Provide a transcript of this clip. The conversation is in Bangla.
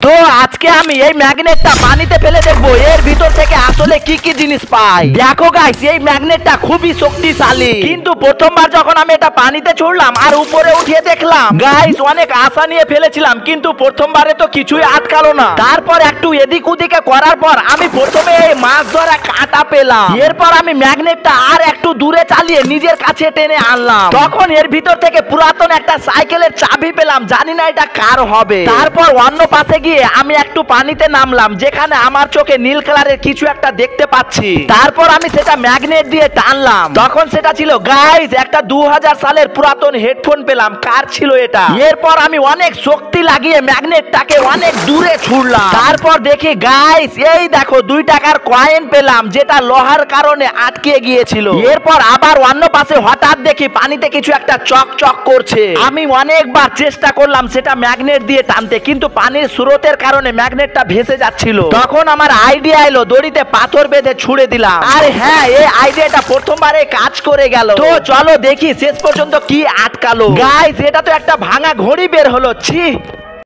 তো আজকে আমি এই ম্যাগনেটটা পানিতে ফেলে দেখবো এর ভিতর থেকে আসলে কি কি জিনিস পাই। দেখো গাইস, এই ম্যাগনেটটা খুবই শক্তিশালী, কিন্তু প্রথমবার যখন আমি এটা পানিতে ছুড়লাম আর উপরে উঠিয়ে দেখলাম গাইস, অনেক আশা নিয়ে ফেলেছিলাম, কিন্তু প্রথমবারে তো কিছুই আটকালো না। তারপর একটু এদিক ওদিকে করার পর আমি প্রথমে এই মাছ ধরা কাঁটা পেলাম। এরপর আমি ম্যাগনেটটা আর একটু দূরে চালিয়ে নিজের কাছে টেনে আনলাম। তখন এর ভিতর থেকে পুরাতন একটা সাইকেলের চাবি পেলাম, জানি না এটা কার হবে। তারপর অন্য পাশে গিয়ে আমি একটু পানিতে নামলাম, যেখানে আমার চোখে নীল কালারের কিছু একটা দেখতে পাচ্ছি। তারপর আমি সেটা ম্যাগনেট দিয়ে টানলাম, তখন সেটা ছিল গাইস একটা 2000 সালের পুরাতন হেডফোন পেলাম। কার ছিল এটা? এরপর আমি অনেক শক্তি লাগিয়ে ম্যাগনেটটাকে অনেক দূরে ছুড়লাম। তারপর দেখি গাইস, এই দেখো 2 টাকার কয়েন পেলাম, যেটা লোহার কারণে আটকে গিয়েছিল। এরপর আবার অন্য পাশে হঠাৎ দেখি পানিতে কিছু একটা চকচক করছে। আমি অনেকবার চেষ্টা করলাম সেটা ম্যাগনেট দিয়ে টানতে, কিন্তু পানির স্রোতের কারণে ম্যাগনেটটা ভেসে যাচ্ছিল। তখন আমার আইডিয়া এলো, দড়িতে পাথর বেঁধে ছুড়ে দিলাম। আর হ্যাঁ, এই আইডিয়াটা প্রথমবারে কাজ করে গেল। তো চলো দেখি শেষ পর্যন্ত কি আটকালো। গাইস, এটা তো একটা ভাঙা ঘড়ি বের হলো। ছি।